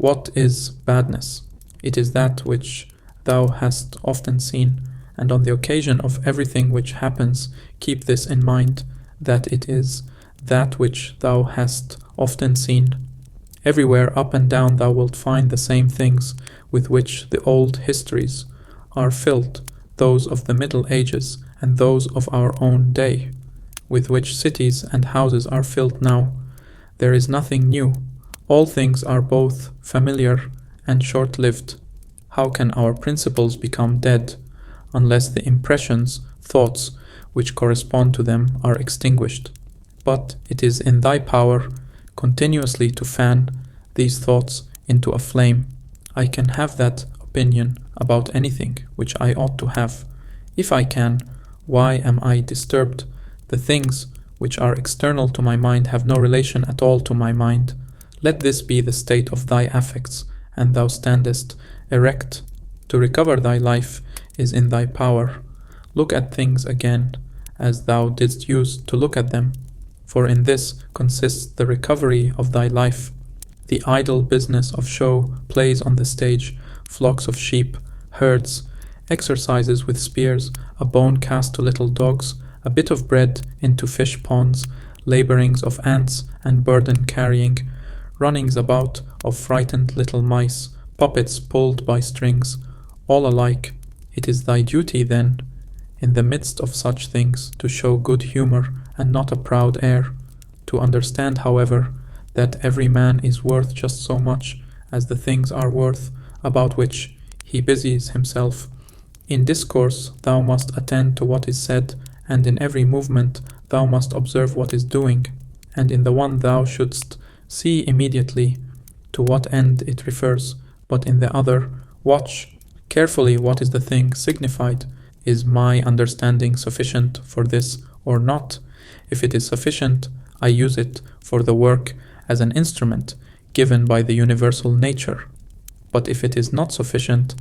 What is badness? It is that which thou hast often seen, and on the occasion of everything which happens, keep this in mind, that it is that which thou hast often seen. Everywhere up and down thou wilt find the same things with which the old histories are filled, those of the Middle Ages and those of our own day, with which cities and houses are filled now. There is nothing new. All things are both familiar and short-lived. How can our principles become dead unless the impressions, thoughts, which correspond to them are extinguished? But it is in thy power continuously to fan these thoughts into a flame. I can have that opinion about anything which I ought to have. If I can, why am I disturbed? The things which are external to my mind have no relation at all to my mind. Let this be the state of thy affects, and thou standest erect. To recover thy life is in thy power. Look at things again, as thou didst use to look at them, for in this consists the recovery of thy life. The idle business of show plays on the stage, flocks of sheep, herds, exercises with spears, a bone cast to little dogs, a bit of bread into fish ponds, labourings of ants and burden carrying, runnings about of frightened little mice, puppets pulled by strings, all alike. It is thy duty, then, in the midst of such things, to show good humour and not a proud air, to understand, however, that every man is worth just so much as the things are worth about which he busies himself. In discourse thou must attend to what is said, and in every movement thou must observe what is doing, and in the one thou shouldst see immediately to what end it refers, but in the other watch carefully what is the thing signified. Is my understanding sufficient for this or not? If it is sufficient, I use it for the work as an instrument given by the universal nature. But if it is not sufficient,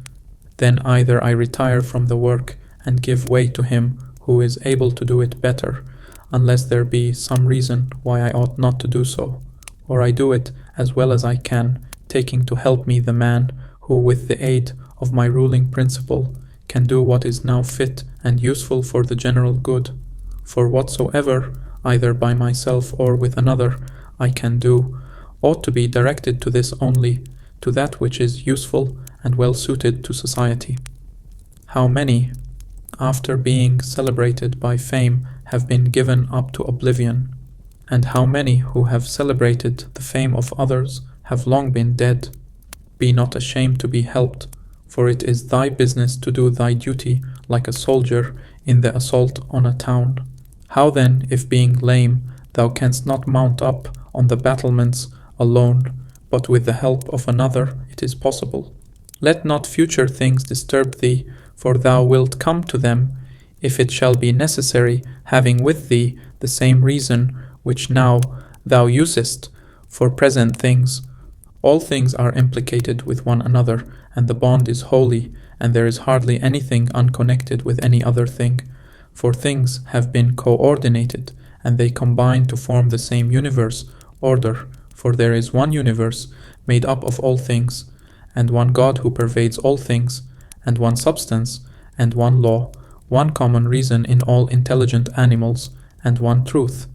then either I retire from the work and give way to him who is able to do it better, unless there be some reason why I ought not to do so, or I do it as well as I can, taking to help me the man who, with the aid of my ruling principle, can do what is now fit and useful for the general good. For whatsoever, either by myself or with another, I can do, ought to be directed to this only, to that which is useful and well suited to society. How many, after being celebrated by fame, have been given up to oblivion, and how many who have celebrated the fame of others have long been dead? Be not ashamed to be helped, for it is thy business to do thy duty like a soldier in the assault on a town. How then, if being lame, thou canst not mount up on the battlements alone, but with the help of another it is possible? Let not future things disturb thee, for thou wilt come to them, if it shall be necessary, having with thee the same reason which now thou usest for present things. All things are implicated with one another, and the bond is holy, and there is hardly anything unconnected with any other thing, for things have been coordinated, and they combine to form the same universe, order, for there is one universe made up of all things, and one God who pervades all things, and one substance, and one law, one common reason in all intelligent animals, and one truth.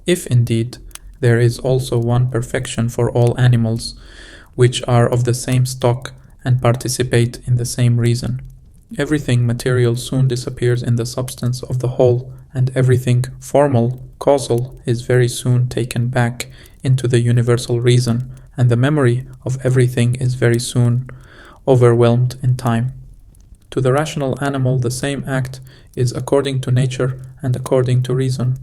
If indeed there is also one perfection for all animals, which are of the same stock and participate in the same reason. Everything material soon disappears in the substance of the whole, and everything formal, causal, is very soon taken back into the universal reason, and the memory of everything is very soon overwhelmed in time. To the rational animal the same act is according to nature and according to reason.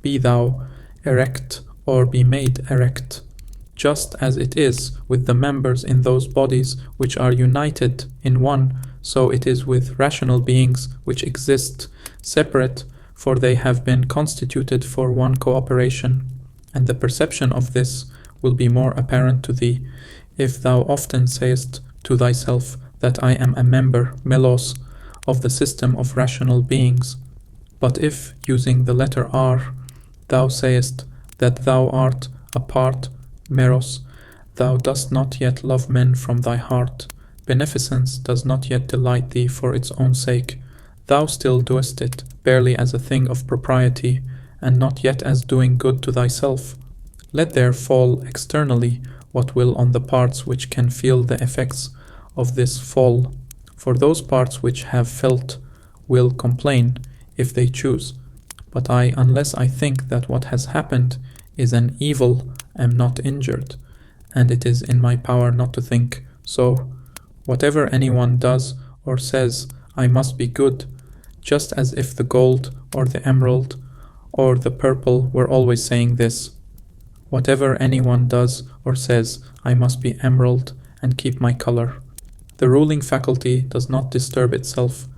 Be thou erect or be made erect, just as it is with the members in those bodies which are united in one, so it is with rational beings which exist separate, for they have been constituted for one cooperation, and the perception of this will be more apparent to thee, if thou often sayest to thyself that I am a member, melos, of the system of rational beings. But if, using the letter R, thou sayest that thou art a part, meros, Thou dost not yet love men from thy heart. Beneficence does not yet delight thee for its own sake. Thou still doest it, barely as a thing of propriety, and not yet as doing good to thyself. Let there fall externally what will on the parts which can feel the effects of this fall, for those parts which have felt will complain, if they choose. But I, unless I think that what has happened is an evil, am not injured, and it is in my power not to think so. Whatever anyone does or says, I must be good, just as if the gold or the emerald or the purple were always saying this. Whatever anyone does or says, I must be emerald and keep my color. The ruling faculty does not disturb itself,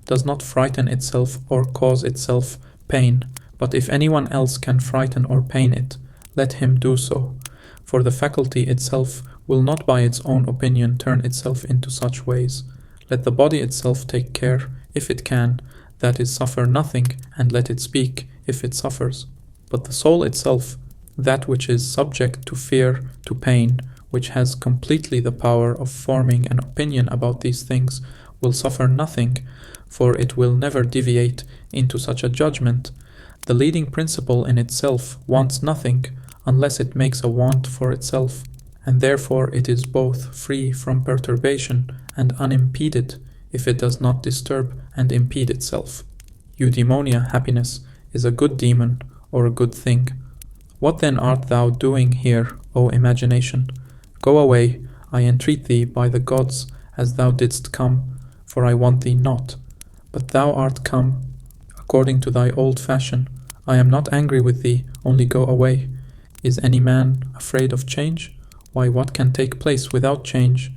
does not frighten itself or cause itself pain, but if anyone else can frighten or pain it, let him do so. For the faculty itself will not by its own opinion turn itself into such ways. Let the body itself take care, if it can, that it suffer nothing, and let it speak, if it suffers. But the soul itself, that which is subject to fear, to pain, which has completely the power of forming an opinion about these things, will suffer nothing, for it will never deviate into such a judgment. The leading principle in itself wants nothing, unless it makes a want for itself, and therefore it is both free from perturbation and unimpeded, if it does not disturb and impede itself. Eudaimonia, happiness, is a good demon, or a good thing. What then art thou doing here, O imagination? Go away, I entreat thee by the gods, as thou didst come, for I want thee not. But thou art come, according to thy old fashion. I am not angry with thee, only go away. Is any man afraid of change? Why, what can take place without change?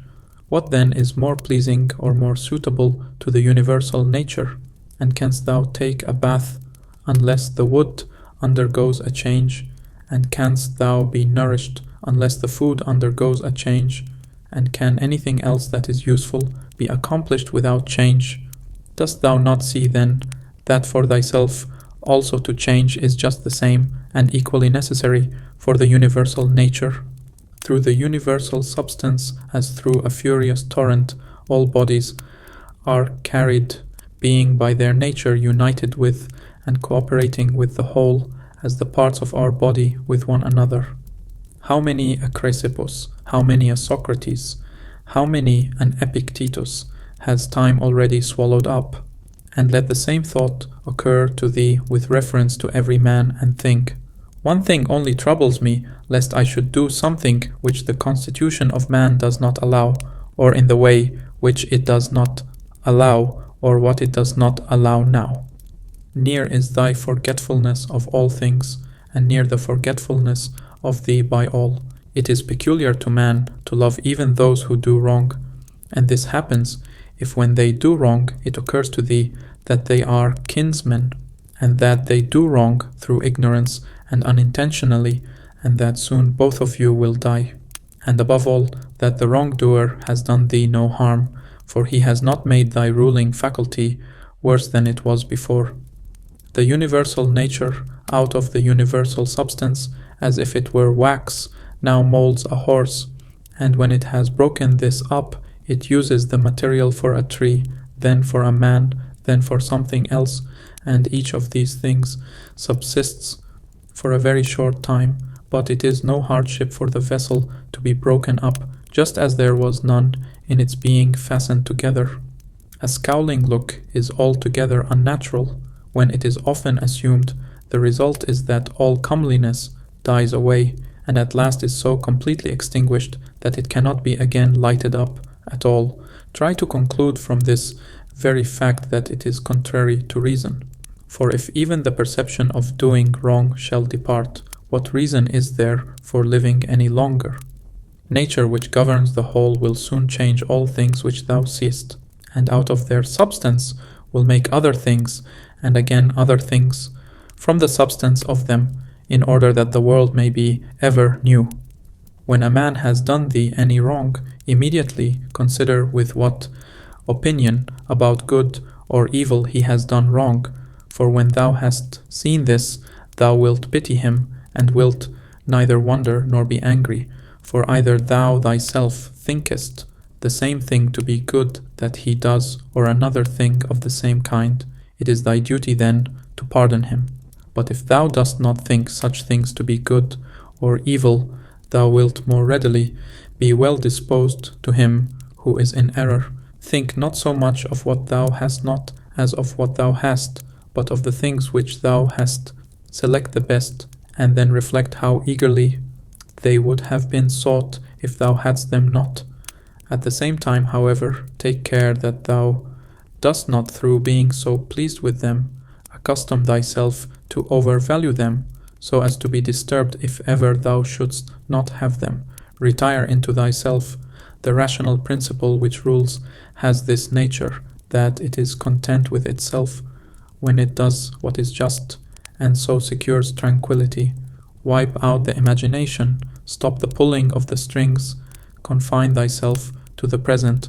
What then is more pleasing or more suitable to the universal nature? And canst thou take a bath unless the wood undergoes a change? And canst thou be nourished unless the food undergoes a change? And can anything else that is useful be accomplished without change? Dost thou not see then that for thyself also to change is just the same and equally necessary for the universal nature? Through the universal substance, as through a furious torrent, all bodies are carried, being by their nature united with and cooperating with the whole, as the parts of our body with one another. How many a Chrysippus, how many a Socrates, how many an Epictetus has time already swallowed up? And let the same thought occur to thee with reference to every man and thing. One thing only troubles me, lest I should do something which the constitution of man does not allow, or in the way which it does not allow, or what it does not allow now. Near is thy forgetfulness of all things, and near the forgetfulness of thee by all. It is peculiar to man to love even those who do wrong, and this happens if when they do wrong it occurs to thee that they are kinsmen, and that they do wrong through ignorance and unintentionally, and that soon both of you will die. And above all, that the wrongdoer has done thee no harm, for he has not made thy ruling faculty worse than it was before. The universal nature, out of the universal substance, as if it were wax, now molds a horse, and when it has broken this up, it uses the material for a tree, then for a man, then for something else, and each of these things subsists for a very short time, but it is no hardship for the vessel to be broken up, just as there was none in its being fastened together. A scowling look is altogether unnatural. When it is often assumed, the result is that all comeliness dies away, and at last is so completely extinguished that it cannot be again lighted up at all. Try to conclude from this very fact that it is contrary to reason. For if even the perception of doing wrong shall depart, what reason is there for living any longer? Nature which governs the whole will soon change all things which thou seest, and out of their substance will make other things, and again other things, from the substance of them, in order that the world may be ever new. When a man has done thee any wrong, immediately consider with what opinion about good or evil he has done wrong, for when thou hast seen this, thou wilt pity him, and wilt neither wonder nor be angry, For either thou thyself thinkest the same thing to be good that he does, or another thing of the same kind, it is thy duty then to pardon him. But if thou dost not think such things to be good or evil, thou wilt more readily be well disposed to him who is in error. Think not so much of what thou hast not as of what thou hast, but of the things which thou hast. Select the best, and then reflect how eagerly they would have been sought if thou hadst them not. At the same time, however, take care that thou dost not, through being so pleased with them, accustom thyself to overvalue them, so as to be disturbed if ever thou shouldst not have them. Retire into thyself. The rational principle which rules has this nature, that it is content with itself when it does what is just, and so secures tranquility. Wipe out the imagination, stop the pulling of the strings, confine thyself to the present,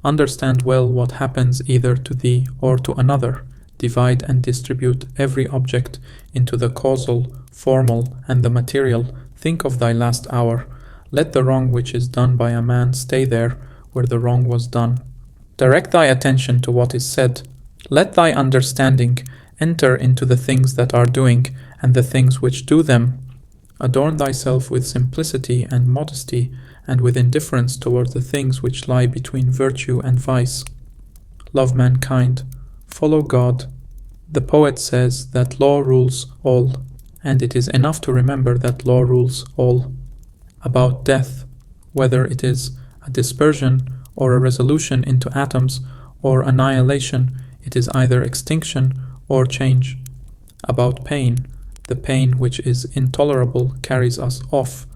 understand well what happens either to thee or to another, divide and distribute every object into the causal, formal, and the material. Think of thy last hour. Let the wrong which is done by a man stay there where the wrong was done. Direct thy attention to what is said. Let thy understanding enter into the things that are doing and the things which do them. Adorn thyself with simplicity and modesty, and with indifference towards the things which lie between virtue and vice. Love mankind. Follow God. The poet says that law rules all, and it is enough to remember that law rules all. About death, whether it is a dispersion or a resolution into atoms or annihilation, it is either extinction or change. About pain, the pain which is intolerable carries us off,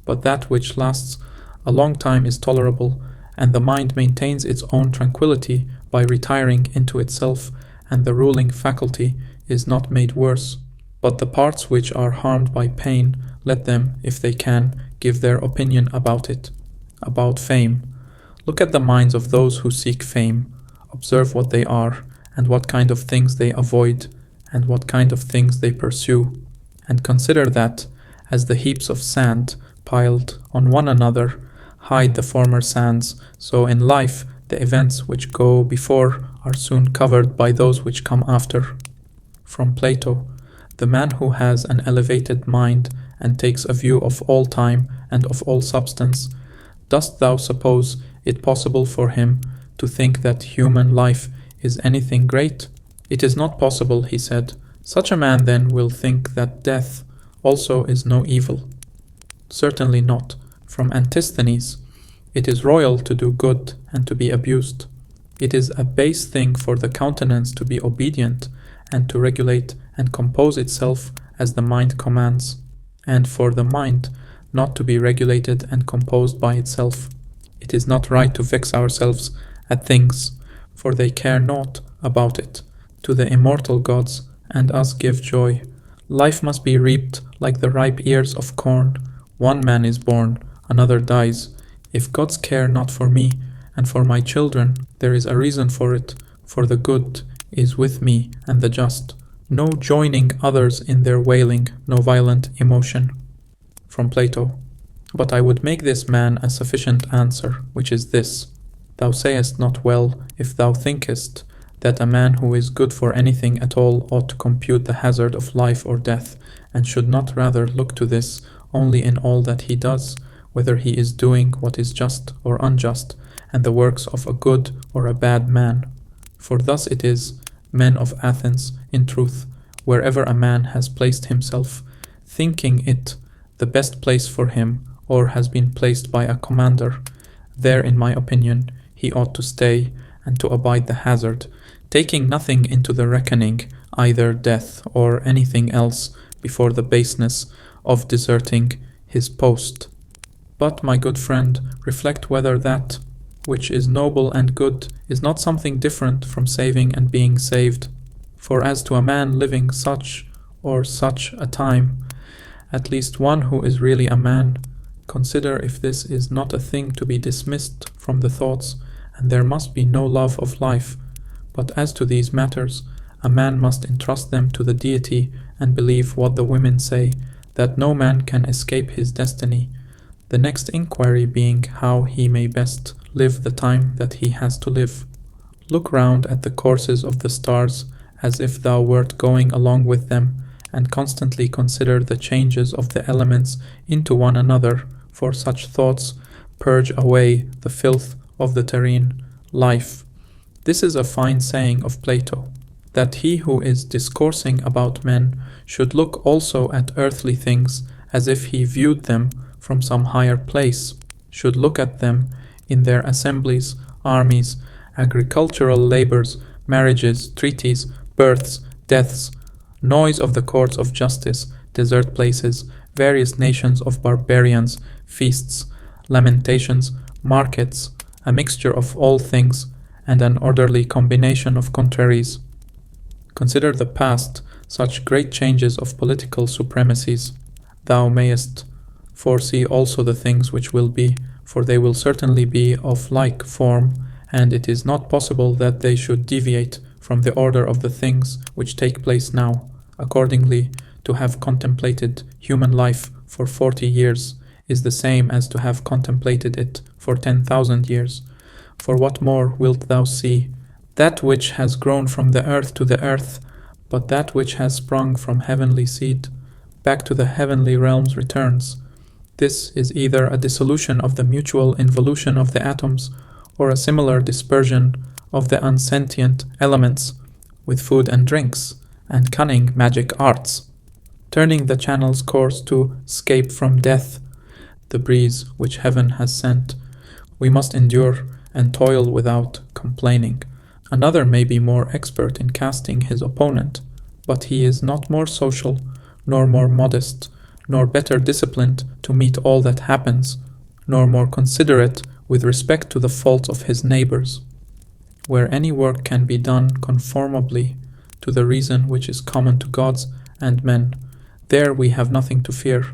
but that which lasts a long time is tolerable, and the mind maintains its own tranquility by retiring into itself, and the ruling faculty is not made worse. But the parts which are harmed by pain, let them, if they can, give their opinion about it. About fame. Look at the minds of those who seek fame. Observe what they are, and what kind of things they avoid, and what kind of things they pursue. And consider that, as the heaps of sand, piled on one another, hide the former sands, so in life the events which go before are soon covered by those which come after. From Plato. The man who has an elevated mind and takes a view of all time and of all substance, dost thou suppose it possible for him to think that human life is anything great? It is not possible, he said. Such a man then will think that death also is no evil. Certainly not. From Antisthenes. It is royal to do good and to be abused. It is a base thing for the countenance to be obedient and to regulate and compose itself as the mind commands, and for the mind not to be regulated and composed by itself. It is not right to vex ourselves at things, for they care naught about it. To the immortal gods and us give joy. Life must be reaped like the ripe ears of corn. One man is born, another dies. If gods care not for me and for my children, there is a reason for it, for the good is with me and the just. No joining others in their wailing, no violent emotion. From Plato. But I would make this man a sufficient answer, which is this. Thou sayest not well if thou thinkest that a man who is good for anything at all ought to compute the hazard of life or death, and should not rather look to this only in all that he does, whether he is doing what is just or unjust, and the works of a good or a bad man. For thus it is, men of Athens, in truth, wherever a man has placed himself, thinking it the best place for him, or has been placed by a commander, there, in my opinion, he ought to stay and to abide the hazard, taking nothing into the reckoning, either death or anything else, before the baseness of deserting his post. But, my good friend, reflect whether that which is noble and good is not something different from saving and being saved. For as to a man living such or such a time, at least one who is really a man, consider if this is not a thing to be dismissed from the thoughts, and there must be no love of life. But as to these matters, a man must entrust them to the deity and believe what the women say, that no man can escape his destiny, the next inquiry being how he may best live the time that he has to live. Look round at the courses of the stars as if thou wert going along with them, and constantly consider the changes of the elements into one another, for such thoughts purge away the filth of the terrene life. This is a fine saying of Plato, that he who is discoursing about men should look also at earthly things as if he viewed them from some higher place, should look at them in their assemblies, armies, agricultural labors, marriages, treaties, births, deaths, noise of the courts of justice, desert places, various nations of barbarians, feasts, lamentations, markets, a mixture of all things, and an orderly combination of contraries. Consider the past, such great changes of political supremacies. Thou mayest foresee also the things which will be, for they will certainly be of like form, and it is not possible that they should deviate from the order of the things which take place now. Accordingly, to have contemplated human life for 40 years is the same as to have contemplated it for 10,000 years. For what more wilt thou see? That which has grown from the earth to the earth, but that which has sprung from heavenly seed, back to the heavenly realms returns. This is either a dissolution of the mutual involution of the atoms, or a similar dispersion of the unsentient elements, with food and drinks, and cunning magic arts, turning the channel's course to scape from death, the breeze which heaven has sent. We must endure and toil without complaining. Another may be more expert in casting his opponent, but he is not more social, nor more modest, nor better disciplined to meet all that happens, nor more considerate with respect to the faults of his neighbors. Where any work can be done conformably to the reason which is common to gods and men, there we have nothing to fear,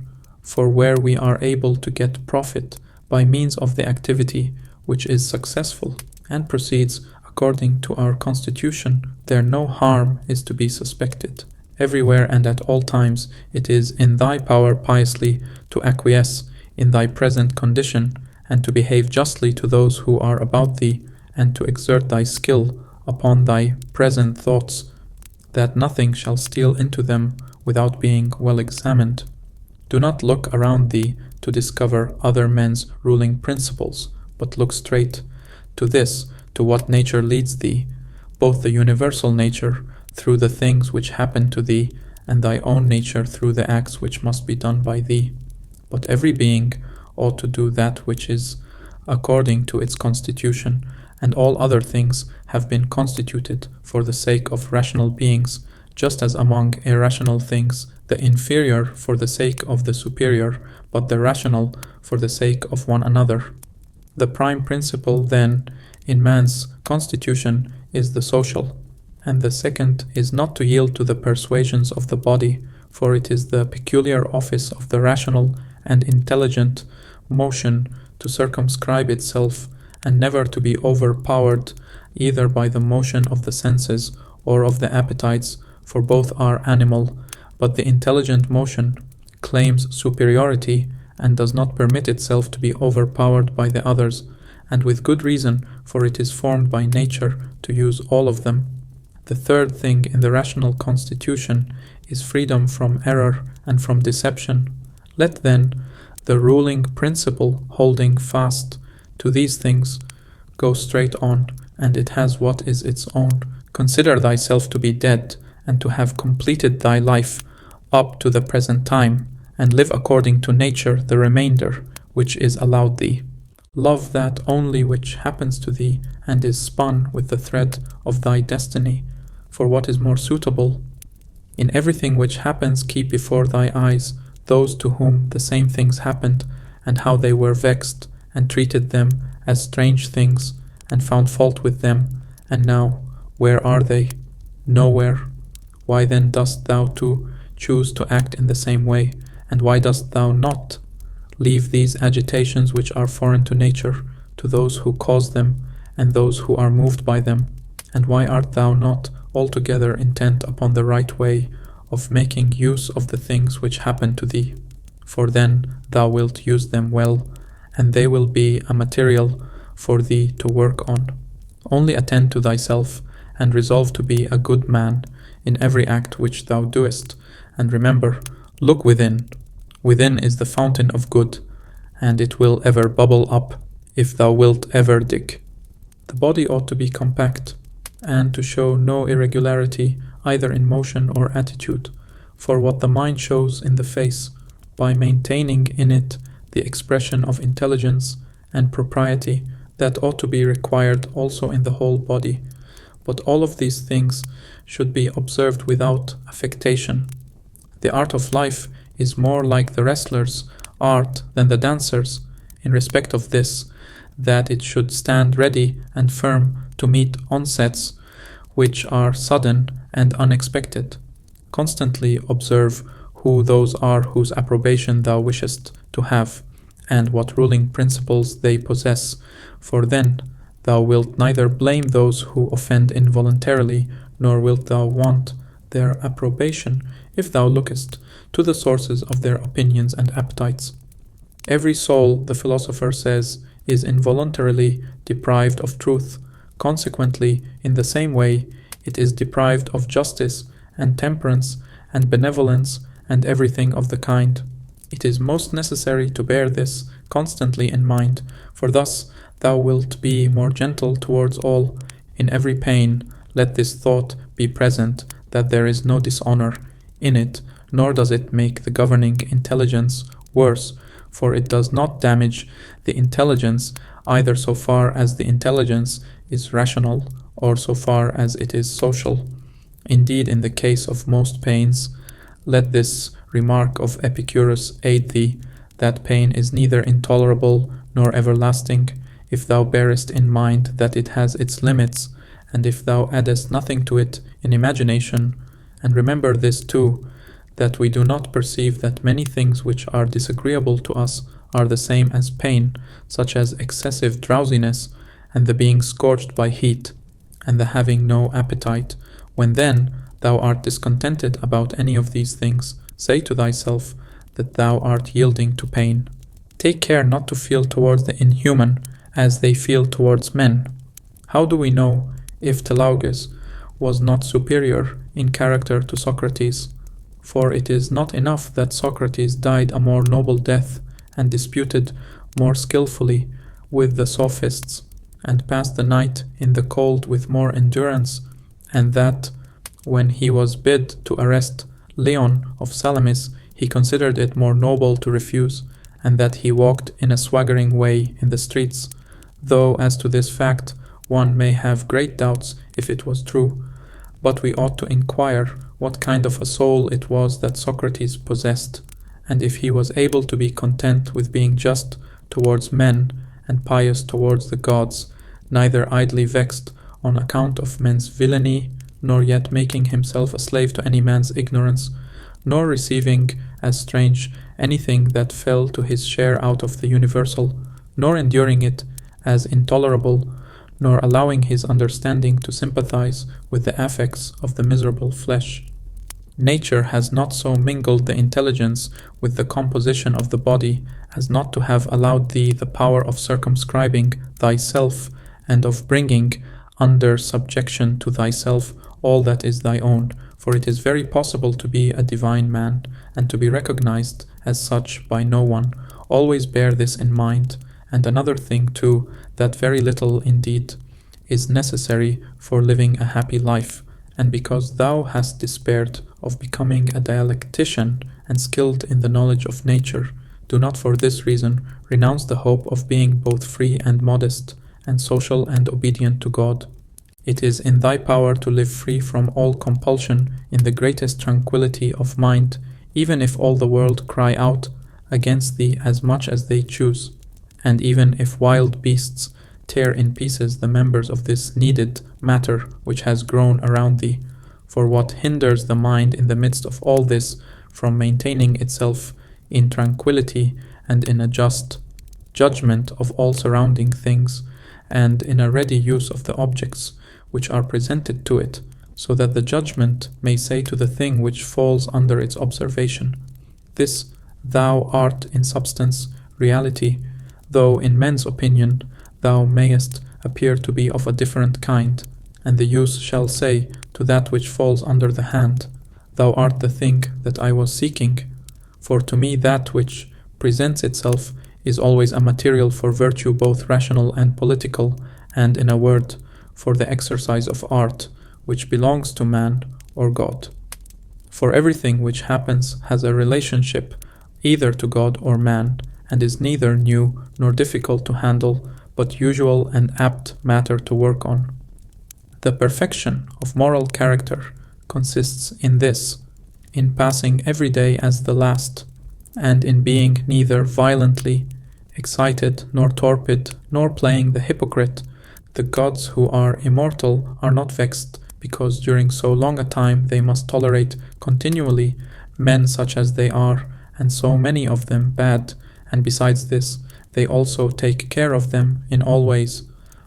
for where we are able to get profit by means of the activity which is successful and proceeds according to our constitution, there no harm is to be suspected. Everywhere and at all times it is in thy power piously to acquiesce in thy present condition, and to behave justly to those who are about thee, and to exert thy skill upon thy present thoughts, that nothing shall steal into them without being well examined. Do not look around thee to discover other men's ruling principles, but look straight to this, to what nature leads thee, both the universal nature through the things which happen to thee, and thy own nature through the acts which must be done by thee. But every being ought to do that which is according to its constitution, and all other things have been constituted for the sake of rational beings, just as among irrational things the inferior for the sake of the superior, but the rational for the sake of one another. The prime principle, then, in man's constitution is the social, and the second is not to yield to the persuasions of the body, for it is the peculiar office of the rational and intelligent motion to circumscribe itself, and never to be overpowered either by the motion of the senses or of the appetites, for both are animal, but the intelligent motion claims superiority and does not permit itself to be overpowered by the others, and with good reason, for it is formed by nature to use all of them. The third thing in the rational constitution is freedom from error and from deception. Let then the ruling principle holding fast to these things go straight on, and it has what is its own. Consider thyself to be dead, and to have completed thy life up to the present time, and live according to nature the remainder which is allowed thee. Love that only which happens to thee, and is spun with the thread of thy destiny, for what is more suitable? In everything which happens keep before thy eyes those to whom the same things happened, and how they were vexed, and treated them as strange things, and found fault with them, and now, where are they? Nowhere. Why then dost thou too choose to act in the same way, and why dost thou not leave these agitations which are foreign to nature to those who cause them, and those who are moved by them? And why art thou not altogether intent upon the right way of making use of the things which happen to thee? for then thou wilt use them well, and they will be a material for thee to work on. Only attend to thyself, and resolve to be a good man in every act which thou doest, and remember, look within. Within is the fountain of good, and it will ever bubble up if thou wilt ever dig. The body ought to be compact, and to show no irregularity either in motion or attitude, for what the mind shows in the face, by maintaining in it the expression of intelligence and propriety that ought to be required also in the whole body. But all of these things should be observed without affectation. The art of life is more like the wrestler's art than the dancer's, in respect of this, that it should stand ready and firm to meet onsets which are sudden and unexpected. Constantly observe who those are whose approbation thou wishest to have, and what ruling principles they possess, for then thou wilt neither blame those who offend involuntarily, nor wilt thou want their approbation if thou lookest to the sources of their opinions and appetites. Every soul, the philosopher says, is involuntarily deprived of truth. Consequently, in the same way, it is deprived of justice and temperance and benevolence and everything of the kind. It is most necessary to bear this constantly in mind, for thus thou wilt be more gentle towards all. In every pain let this thought be present, that there is no dishonor in it, nor does it make the governing intelligence worse, for it does not damage the intelligence either so far as the intelligence is rational or so far as it is social. Indeed, in the case of most pains, let this remark of Epicurus aid thee, that pain is neither intolerable nor everlasting, if thou bearest in mind that it has its limits, and if thou addest nothing to it in imagination. And remember this too, that we do not perceive that many things which are disagreeable to us are the same as pain, such as excessive drowsiness, and the being scorched by heat, and the having no appetite. When then thou art discontented about any of these things, say to thyself that thou art yielding to pain. Take care not to feel towards the inhuman as they feel towards men. How do we know if Telaugus was not superior in character to Socrates? For it is not enough that Socrates died a more noble death, and disputed more skillfully with the sophists, and passed the night in the cold with more endurance, and that, when he was bid to arrest Leon of Salamis, he considered it more noble to refuse, and that he walked in a swaggering way in the streets, though as to this fact one may have great doubts if it was true. But we ought to inquire what kind of a soul it was that Socrates possessed, and if he was able to be content with being just towards men and pious towards the gods, neither idly vexed on account of men's villainy, nor yet making himself a slave to any man's ignorance, nor receiving as strange anything that fell to his share out of the universal, nor enduring it as intolerable, nor allowing his understanding to sympathize with the affects of the miserable flesh. Nature has not so mingled the intelligence with the composition of the body as not to have allowed thee the power of circumscribing thyself and of bringing under subjection to thyself all that is thy own, for it is very possible to be a divine man and to be recognized as such by no one. Always bear this in mind. And another thing too, that very little indeed is necessary for living a happy life, and because thou hast despaired of becoming a dialectician and skilled in the knowledge of nature, do not for this reason renounce the hope of being both free and modest, and social and obedient to God. It is in thy power to live free from all compulsion in the greatest tranquillity of mind, even if all the world cry out against thee as much as they choose, and even if wild beasts tear in pieces the members of this kneaded matter which has grown around thee. For what hinders the mind in the midst of all this from maintaining itself in tranquillity and in a just judgment of all surrounding things, and in a ready use of the objects which are presented to it, so that the judgment may say to the thing which falls under its observation, "This Thou art in substance reality, though in men's opinion thou mayest appear to be of a different kind. And the youth shall say to that which falls under the hand, Thou art the thing that I was seeking. For to me that which presents itself is always a material for virtue both rational and political, and, in a word, for the exercise of art, which belongs to man or God. For everything which happens has a relationship either to God or man, and is neither new nor difficult to handle, but usual and apt matter to work on. The perfection of moral character consists in this, in passing every day as the last, and in being neither violently excited nor torpid, nor playing the hypocrite. The gods who are immortal are not vexed, because during so long a time they must tolerate continually men such as they are, and so many of them bad, and besides this, they also take care of them in all ways.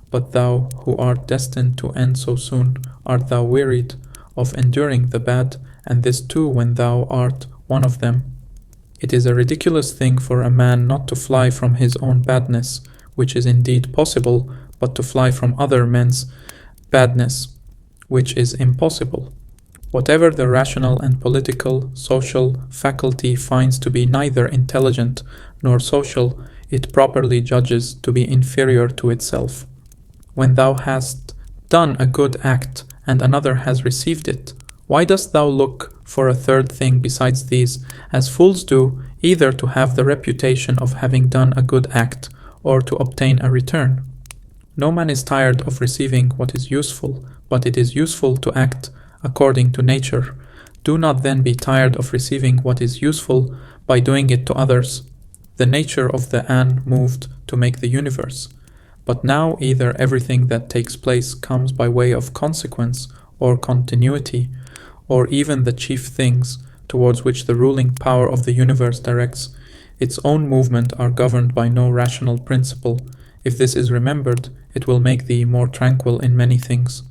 But thou, who art destined to end so soon, art thou wearied of enduring the bad, and this too when thou art one of them? It is a ridiculous thing for a man not to fly from his own badness, which is indeed possible, but to fly from other men's badness, which is impossible. Whatever the rational and political, social faculty finds to be neither intelligent nor social, it properly judges to be inferior to itself. When thou hast done a good act, and another has received it, why dost thou look for a third thing besides these, as fools do, either to have the reputation of having done a good act, or to obtain a return? No man is tired of receiving what is useful, but it is useful to act according to nature. Do not then be tired of receiving what is useful by doing it to others. The nature of the An moved to make the universe. But now either everything that takes place comes by way of consequence or continuity, or even the chief things towards which the ruling power of the universe directs its own movement are governed by no rational principle. If this is remembered, it will make thee more tranquil in many things.